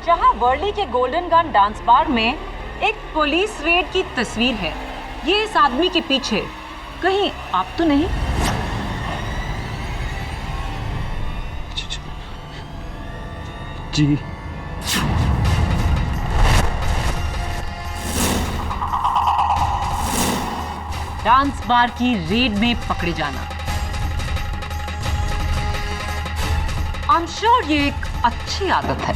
जहां वर्ली के golden gun dance बार में एक पुलिस रेड की तस्वीर है। ये इस आदमी के पीछे, कहीं आप तो नहीं? जी। डांस बार की रेड में पकड़े जाना, आई एम श्योर ये एक अच्छी आदत है।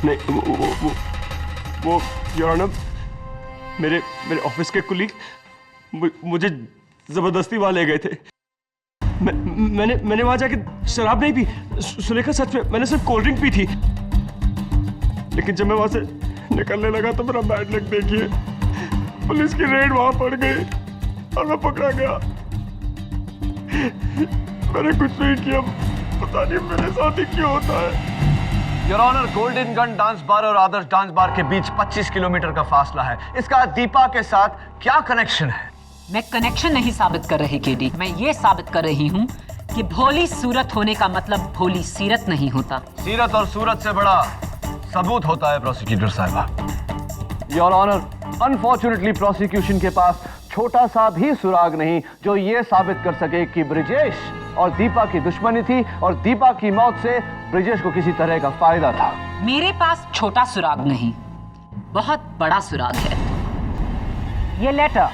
नहीं, वो योर ऑनर, मेरे ऑफिस के कुलीग मुझे जबरदस्ती वहां ले गए थे। मैंने वहां जाके शराब नहीं पी सुलेखा, सच में मैंने सिर्फ कोल्ड ड्रिंक पी थी। लेकिन जब मैं वहां से निकलने लगा तो मेरा बैड लक देखिए, पुलिस की रेड वहां पड़ गई और मैं पकड़ा गया। मैंने कुछ नहीं किया, पता नहीं मेरे साथ ही क्यों होता है। Your honour, golden gun dance bar और आदर्श डांस बार के बीच 25 किलोमीटर का फासला है। इसका दीपा के साथ क्या कनेक्शन है? मैं कनेक्शन नहीं साबित कर रही केडी, मैं ये साबित कर रही हूँ कि भोली सूरत होने का मतलब भोली सीरत नहीं होता। सीरत और सूरत से बड़ा सबूत होता है प्रोसिक्यूटर साहिबा। योर ऑनर, अनफॉर्चुनेटली प्रोसिक्यूशन के पास छोटा सा भी सुराग नहीं जो ये साबित कर सके कि ब्रिजेश और दीपा की दुश्मनी थी और दीपा की मौत से ब्रिजेश को किसी तरह का फायदा था। मेरे पास छोटा सुराग नहीं, बहुत बड़ा सुराग है। ये लेटर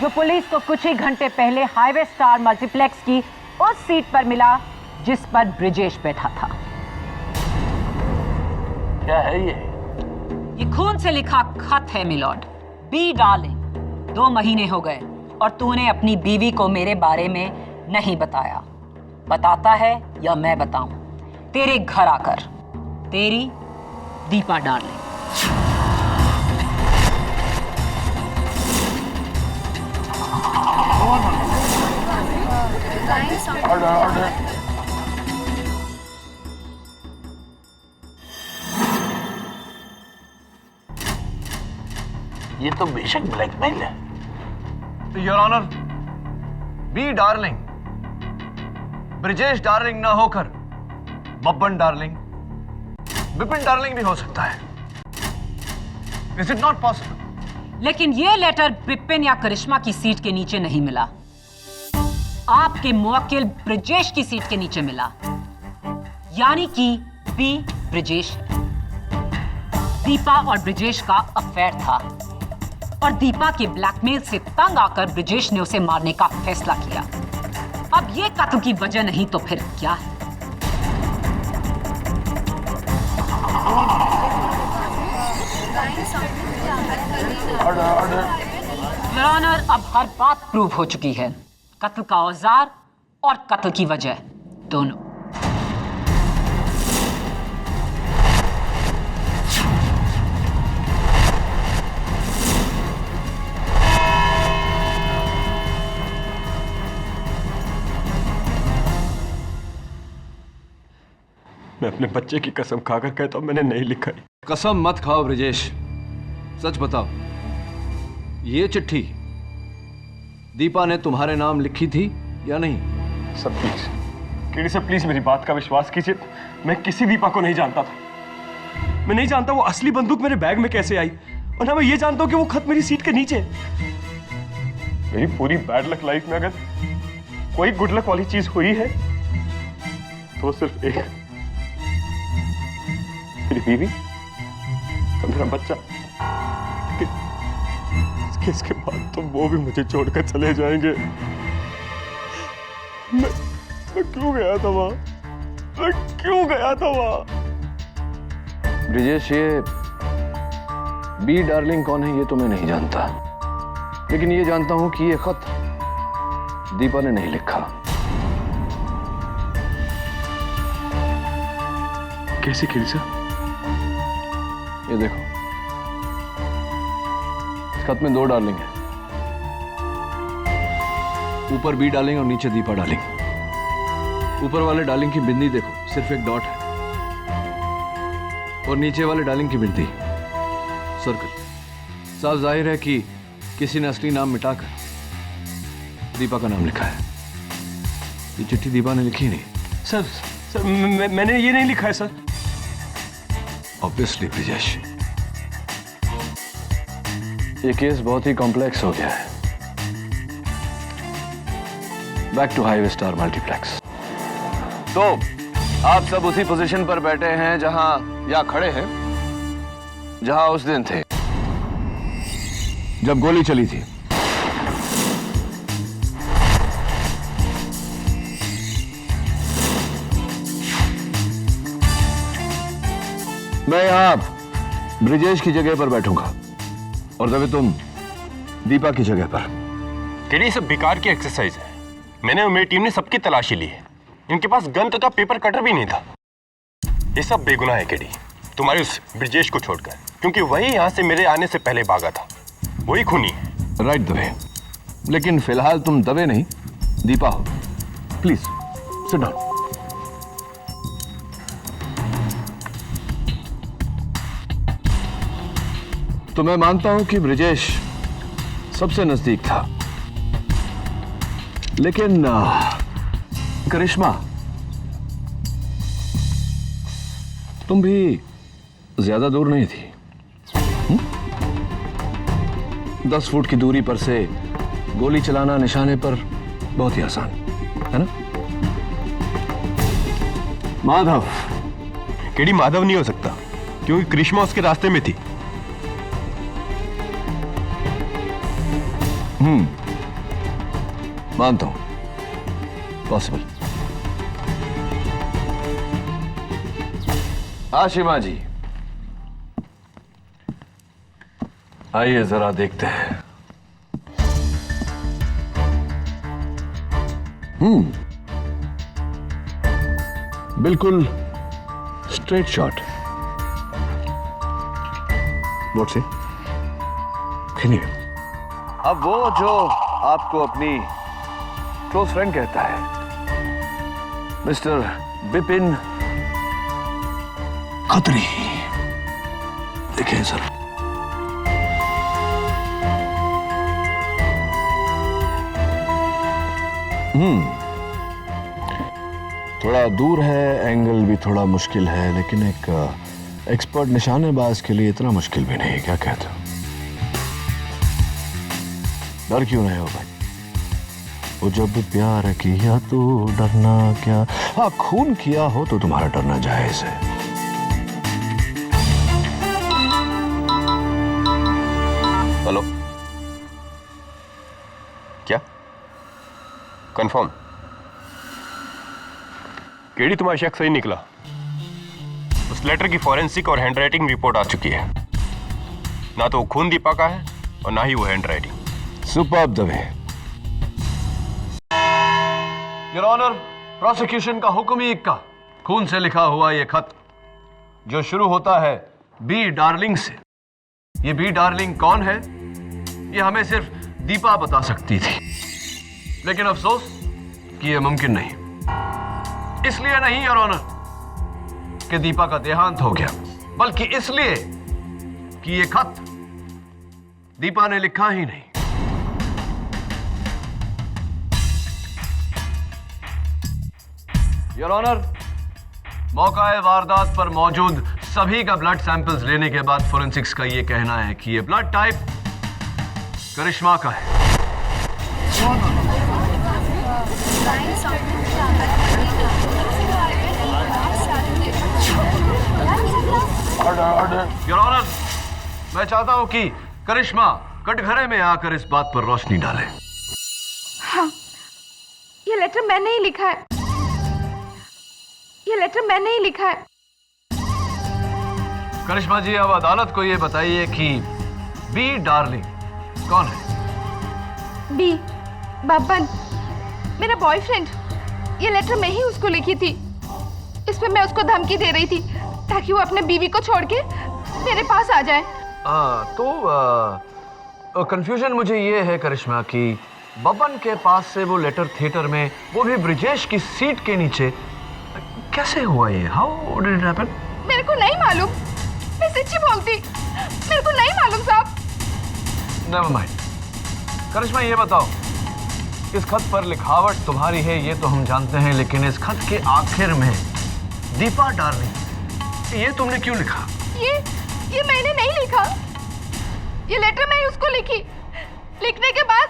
जो पुलिस को कुछ ही घंटे पहले हाईवे स्टार मल्टीप्लेक्स की उस सीट पर मिला जिस पर ब्रिजेश बैठा था। क्या है ये खून से लिखा खत है मिलॉर्ड। बी डार्लिंग, 2 महीने हो गए और तूने अपनी बीवी को मेरे बारे में नहीं बताया। बताता है या मैं बताऊं? तेरे घर आकर। तेरी दीपा डार्लिंग। ये तो बेशक ब्लैकमेल है। Your honour, be darling Brijesh darling ना होकर बब्बन डार्लिंग, विपिन डार्लिंग भी हो सकता है। Is it not possible? लेकिन ये लेटर विपिन या करिश्मा की सीट के नीचे नहीं मिला, आपके मुवक्किल ब्रिजेश की सीट के नीचे मिला। यानी कि बी ब्रिजेश। दीपा और ब्रिजेश का अफेयर था और दीपा के ब्लैकमेल से तंग आकर ब्रिजेश ने उसे मारने का फैसला किया। अब ये कत्ल की वजह नहीं तो फिर क्या है? योर ऑनर, अब हर बात प्रूव हो चुकी है। कत्ल का औजार और कत्ल की वजह दोनों। मैं अपने बच्चे की कसम खाकर कहता हूं, मैंने नहीं लिखा है। कसम मत खाओ ब्रिजेश, सच बताओ, ये चिट्ठी दीपा ने तुम्हारे नाम लिखी थी या नहीं? Sir please, KD sir please मेरी बात का विश्वास कीजिए। मैं किसी दीपा को नहीं जानता था। मैं नहीं जानता वो असली बंदूक मेरे बैग में कैसे आई, और ना मैं ये जानता हूं कि वो खत मेरी सीट के नीचे। मेरी पूरी बैड लक लाइफ में अगर कोई गुड लक वाली चीज हुई है तो सिर्फ एक, मेरी बीवी और मेरा बच्चा। इसके बाद तो वो भी मुझे छोड़कर चले जाएंगे। मैं क्यों गया था वहां? मैं क्यों गया था वहां? ब्रिजेश, ये बी डार्लिंग कौन है ये तो मैं नहीं जानता, लेकिन ये जानता हूं कि ये खत दीपा ने नहीं लिखा। कैसे केडी सर? ये देखो, इस खत में 2 डार्लिंग है, ऊपर बी डार्लिंग और नीचे दीपा डार्लिंग। ऊपर वाले डार्लिंग की बिंदी देखो, सिर्फ एक डॉट है, और नीचे वाले डार्लिंग की बिंदी सर्कल। साफ जाहिर है कि किसी ने असली नाम मिटाकर दीपा का नाम लिखा है। ये चिट्ठी दीपा ने लिखी नहीं। सर मैंने ये नहीं लिखा है सर। ऑब्वियसली ब्रिजेश, ये केस बहुत ही कॉम्प्लेक्स हो गया है। Back to highway star multiplex. तो आप सब उसी पोजीशन पर बैठे हैं जहां, या खड़े हैं जहां उस दिन थे जब गोली चली थी। मैं यहां ब्रिजेश की जगह पर बैठूंगा और तभी तुम दीपा की जगह पर। केडी, ये सब बेकार की एक्सरसाइज है। मैंने और मेरी टीम ने सबकी तलाशी ली है। इनके पास गन तथा पेपर कटर भी नहीं था। ये सब बेगुनाह है केडी, तुम्हारे उस ब्रिजेश को छोड़कर, क्योंकि वही यहां से मेरे आने से पहले भागा था। वही खूनी है। राइट दवे, लेकिन फिलहाल तुम दवे नहीं दीपा हो। Please sit down. तो मैं मानता हूं कि ब्रिजेश सबसे नजदीक था, लेकिन करिश्मा, तुम भी ज्यादा दूर नहीं थी। 10 फुट की दूरी पर से गोली चलाना निशाने पर बहुत ही आसान है ना? माधव। केडी, माधव नहीं हो सकता, क्योंकि करिश्मा उसके रास्ते में थी। मानता हूं, पॉसिबल। आशिमा जी, आइए जरा देखते हैं। बिल्कुल स्ट्रेट शॉट। व्हाट से? अब वो जो आपको अपनी क्लोज फ्रेंड कहता है, मिस्टर बिपिन खत्री, देखिए सर। थोड़ा दूर है, एंगल भी थोड़ा मुश्किल है, लेकिन एक एक्सपर्ट निशानेबाज के लिए इतना मुश्किल भी नहीं। क्या कहते हो? डर क्यों नहीं हो भाई? वो जब प्यार किया तो डरना क्या। हाँ, खून किया हो तो तुम्हारा डरना जायज है। हेलो, क्या कंफर्म? केडी, तुम्हारा शक सही निकला। उस लेटर की फॉरेंसिक और हैंडराइटिंग रिपोर्ट आ चुकी है। ना तो वो खून दीपा का है और ना ही वो handwriting. Superb Dave. Your honour, prosecution का हुक्म ही इक्का। खून से लिखा हुआ यह खत जो शुरू होता है बी डार्लिंग से। ये बी डार्लिंग कौन है, ये हमें सिर्फ दीपा बता सकती थी, लेकिन अफसोस कि यह मुमकिन नहीं। इसलिए नहीं योर ऑनर कि दीपा का देहांत हो गया, बल्कि इसलिए कि यह खत दीपा ने लिखा ही नहीं। योर ऑनर, मौका वारदात पर मौजूद सभी का ब्लड सैंपल्स लेने के बाद फोरेंसिक्स का यह कहना है कि यह ब्लड टाइप करिश्मा का है। योर ऑनर, मैं चाहता हूं कि करिश्मा कटघरे में आकर इस बात पर रोशनी डाले। हाँ, ये लेटर मैंने ही लिखा है। ये लेटर मैंने ही लिखा है। करिश्मा जी, अब अदालत को यह बताइए कि बी डार्लिंग कौन है? बी बब्बन, मेरा बॉयफ्रेंड। ये लेटर मैं ही उसको लिखी थी। इसमें मैं उसको धमकी दे रही थी ताकि वो अपने बीवी को छोड़ के मेरे पास आ जाए। तो कंफ्यूजन मुझे ये है करिश्मा कि बब्बन के पास से वो लेटर थिएटर में, वो भी ब्रिजेश की सीट के नीचे, कैसे हुआ ये? How did it happen? मेरे को नहीं मालूम, मैं सच्ची बोलती, मेरे को नहीं मालूम साहब। Never mind. करिश्मा, ये बताओ, इस खत पर लिखावट तुम्हारी है ये तो हम जानते हैं, लेकिन इस खत के आखिर में दीपा डार्लिंग, ये तुमने क्यों लिखा? ये मैंने नहीं लिखा। ये लेटर मैंने उसको लिखी। लिखने के बाद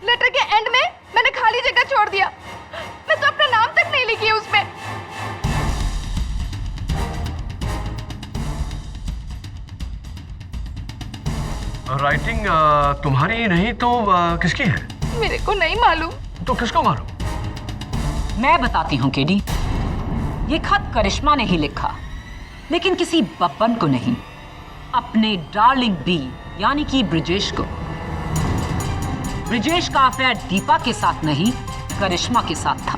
लेटर के एंड में मैंने खाली जगह छोड़ दिया। मैं तो अपना नाम तक नहीं लिखी उसमें। राइटिंग तुम्हारी नहीं तो किसकी है? मेरे को नहीं मालूम। तो किसको मालूम? मैं बताती हूँ केडी। ये खत करिश्मा ने ही लिखा, लेकिन किसी बब्बन को नहीं, अपने डार्लिंग बी यानी कि ब्रिजेश को। ब्रिजेश का अफेयर दीपा के साथ नहीं, करिश्मा के साथ था।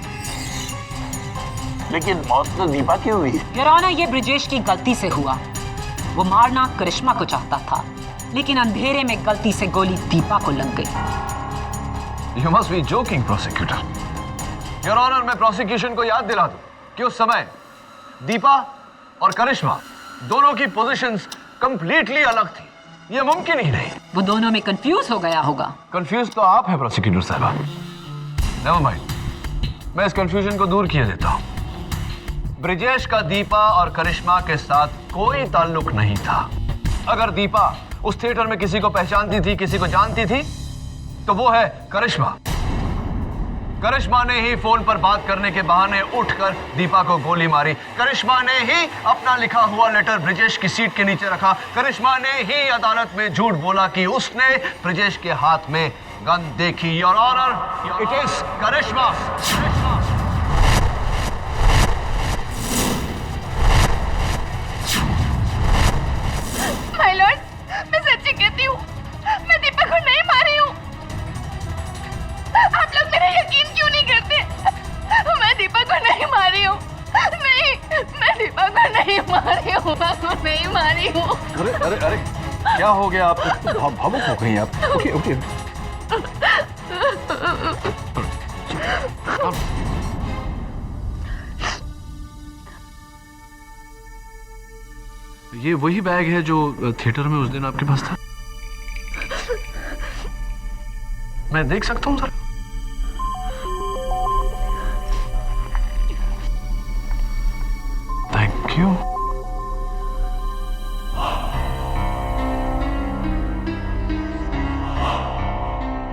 लेकिन मौत तो दीपा की हुई। योर ऑनर, ये ब्रिजेश की गलती से हुआ। वो मारना करिश्मा को चाहता था, लेकिन अंधेरे में गलती से गोली दीपा को लग गई। You must be joking, prosecutor. Your Honor, मैं प्रोसिक्यूशन को याद दिला दूं कि उस समय दीपा और करिश्मा दोनों की पोजीशंस कंप्लीटली अलग थी। यह मुमकिन ही नहीं। वो दोनों में कंफ्यूज हो गया होगा। कंफ्यूज तो आप हैं प्रोसिक्यूटर साहबा। नेवर माइंड, मैं इस कंफ्यूजन को दूर किए देता हूं। ब्रिजेश का दीपा और करिश्मा के साथ कोई ताल्लुक नहीं था। अगर दीपा उस थिएटर में किसी को पहचानती थी, किसी को जानती थी, तो वो है करिश्मा। करिश्मा ने ही फोन पर बात करने के बहाने उठकर दीपा को गोली मारी। करिश्मा ने ही अपना लिखा हुआ लेटर ब्रिजेश की सीट के नीचे रखा। करिश्मा ने ही अदालत में झूठ बोला कि उसने ब्रिजेश के हाथ में गन देखी। Your honour, it is Karishma. My lord, मैं सच्ची कहती हूँ, मैं दीपा को नहीं मारी हूँ। आप लोग मेरा यकीन क्यों नहीं करते? मैं दीपा को नहीं मारी हूँ। नहीं, मैं दीपा को नहीं मारी हूँ। नहीं मारी हूँ। अरे अरे अरे, क्या हो गया आपको? भावुक हो गई आप। Okay okay. ये वही बैग है जो थिएटर में उस दिन आपके पास था? मैं देख सकता हूं सर? Thank you.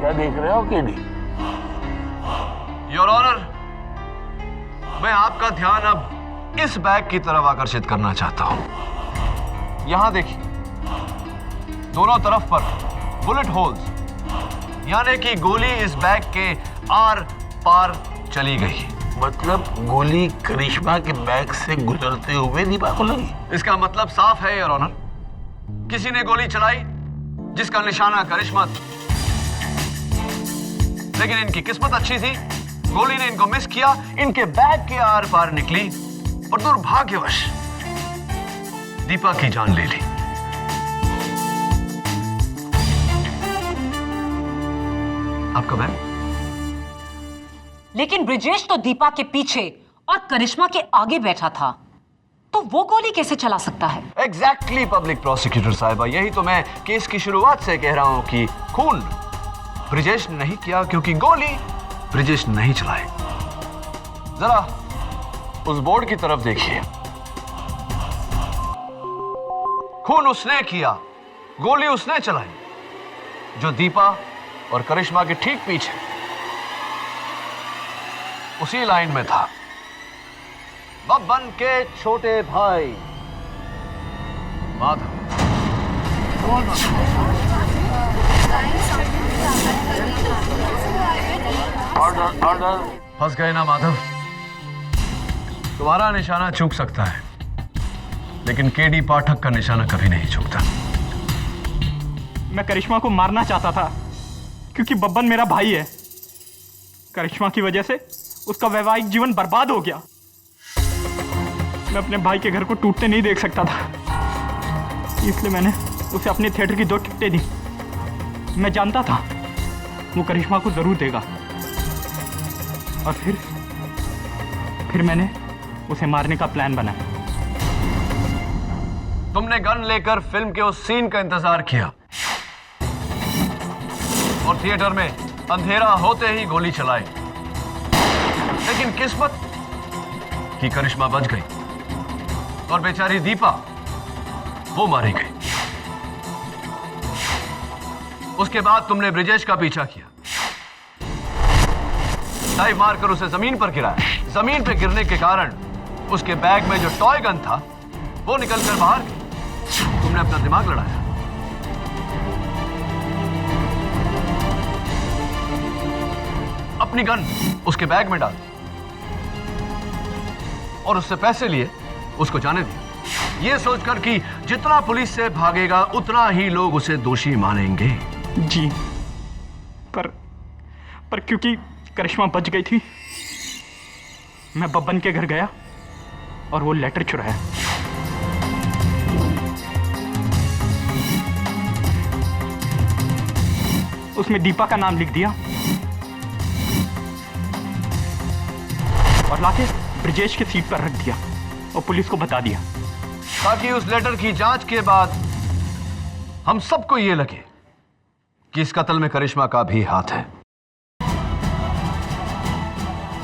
क्या देख रहे हो केडी? योर ऑनर, मैं आपका ध्यान अब इस बैग की तरफ आकर्षित करना चाहता हूं। यहां देखिए, दोनों तरफ पर बुलेट होल्स, यानी कि गोली इस बैग के आर पार चली गई। मतलब गोली करिश्मा के बैग से गुजरते हुए दीपा को लगी। इसका मतलब साफ है योर ऑनर, किसी ने गोली चलाई जिसका निशाना करिश्मा था। लेकिन इनकी किस्मत अच्छी थी, गोली ने इनको मिस किया, इनके बैग के आर पार निकली और दुर्भाग्यवश दीपा की जान ले ली। आपका बैग? लेकिन ब्रिजेश तो दीपा के पीछे और करिश्मा के आगे बैठा था, तो वो गोली कैसे चला सकता है? एग्जैक्टली पब्लिक प्रोसिक्यूटर साहिबा, यही तो मैं केस की शुरुआत से कह रहा हूं कि खून ब्रिजेश ने नहीं किया क्योंकि गोली ब्रिजेश नहीं चलाई। जरा उस बोर्ड की तरफ देखिए। खून उसने किया, गोली उसने चलाई जो दीपा और करिश्मा के ठीक पीछे उसी लाइन में था। बब्बन के छोटे भाई माधव। Order order. फंस गए ना माधव? तुम्हारा निशाना चूक सकता है, लेकिन केडी पाठक का निशाना कभी नहीं चूकता। मैं करिश्मा को मारना चाहता था क्योंकि बब्बन मेरा भाई है। करिश्मा की वजह से उसका वैवाहिक जीवन बर्बाद हो गया। मैं अपने भाई के घर को टूटते नहीं देख सकता था, इसलिए मैंने उसे अपने थिएटर की 2 टिकटें दी। मैं जानता था वो करिश्मा को जरूर देगा, और फिर मैंने उसे मारने का प्लान बनाया। तुमने गन लेकर फिल्म के उस सीन का इंतजार किया और थिएटर में अंधेरा होते ही गोली चलाई, लेकिन किस्मत की करिश्मा बच गई और बेचारी दीपा वो मारी गई। उसके बाद तुमने ब्रिजेश का पीछा किया, डाइव मारकर उसे जमीन पर गिराया। जमीन पर गिरने के कारण उसके बैग में जो टॉय गन था वो निकलकर बाहर गई। तुमने अपना दिमाग लड़ाया। अपनी गन उसके बैग में डाल दी और उससे पैसे लिए उसको जाने दिया, ये सोचकर कि जितना पुलिस से भागेगा उतना ही लोग उसे दोषी मानेंगे। जी, पर क्योंकि करिश्मा बच गई थी, मैं बब्बन के घर गया और वो लेटर चुराया। उसमें दीपा का नाम लिख दिया और लाके ब्रिजेश के सीट पर रख दिया और पुलिस को बता दिया, ताकि उस लेटर की जांच के बाद हम सबको यह लगे कि इस कत्ल में करिश्मा का भी हाथ है।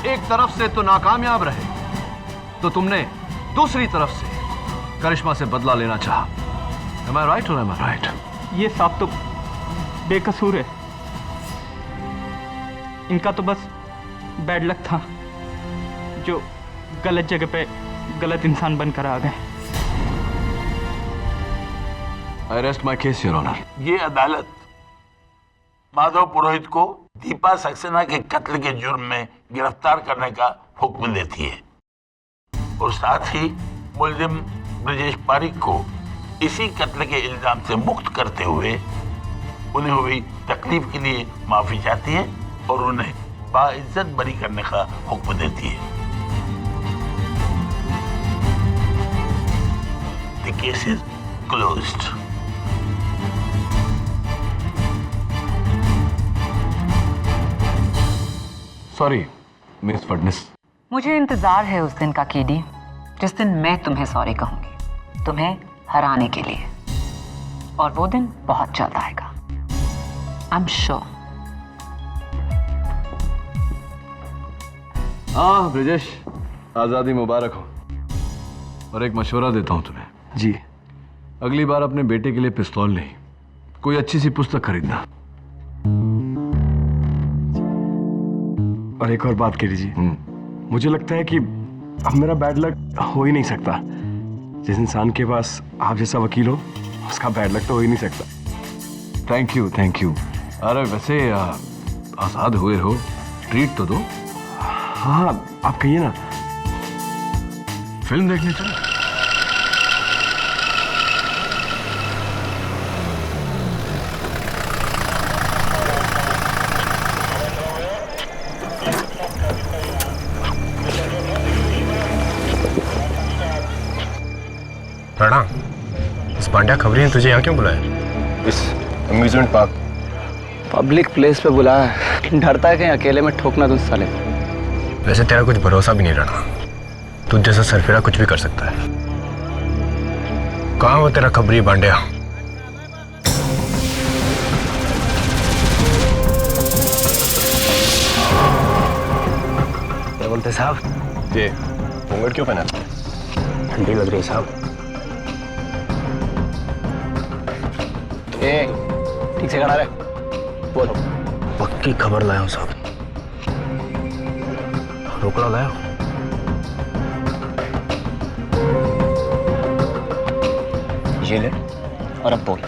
एक तरफ से तो नाकामयाब रहे, तो तुमने दूसरी तरफ से करिश्मा से बदला लेना चाहा। Am I right or am I right? ये साहब तो बेकसूर है, इनका तो बस बैड लक था जो गलत जगह पे गलत इंसान बनकर आ गए। I rest my case, Your Honor. ये अदालत माधव पुरोहित को दीपा सक्सेना के कत्ल के जुर्म में गिरफ्तार करने का हुक्म देती है और साथ ही मुलजिम ब्रिजेश पारिक को इसी कत्ल के इल्जाम से मुक्त करते हुए उन्हें हुई तकलीफ के लिए माफी चाहती है और उन्हें बाइज्जत बरी करने का हुक्म देती है। The case is closed. Sorry miss Fadnis. मुझे इंतजार है उस दिन का केडी, जिस दिन मैं तुम्हें सॉरी कहूंगी, तुम्हें हराने के लिए, और वो दिन बहुत जल्द आएगा। I am sure. हाँ ब्रिजेश, आजादी मुबारक हो। और एक मशवरा देता हूं तुम्हें। जी। अगली बार अपने बेटे के लिए पिस्तौल नहीं, कोई अच्छी सी पुस्तक खरीदना। और एक और बात कह लीजिए, मुझे लगता है कि अब मेरा बैड लक हो ही नहीं सकता। जिस इंसान के पास आप जैसा वकील हो, उसका बैड लक तो हो ही नहीं सकता। Thank you, thank you. अरे वैसे आजाद हुए हो, ट्रीट तो दो। हाँ, आप कहिए ना। फिल्म देखने चलो। राणा, इस पांड्या खबरी ने तुझे यहाँ क्यों बुलाया? इस अम्यूजमेंट पार्क पब्लिक प्लेस पे बुलाया है। डरता है कहीं अकेले में ठोकना तुझ साले। वैसे तेरा कुछ भरोसा भी नहीं रहा, तुझ जैसा सरफिरा कुछ भी कर सकता है। कहाँ वो तेरा खबरी पांड्या? क्या बोलते साहब? ये घूंघट क्यों पहना? ठंडी लग रही साहब। ठीक से खड़ा रहे। बोलो। पक्की खबर लाया हूं साहब। रोकड़ा लाया हूं। ये ले और अब बोल,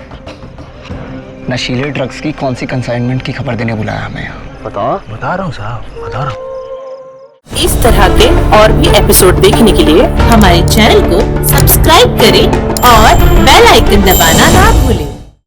नशीले ड्रग्स की कौन सी कंसाइनमेंट की खबर देने बुलाया हमें यहाँ? बता रहा हूँ साहब, बता रहा हूँ। इस तरह के और भी एपिसोड देखने के लिए हमारे चैनल को सब्सक्राइब करें और बेल आइकन दबाना ना भूलें।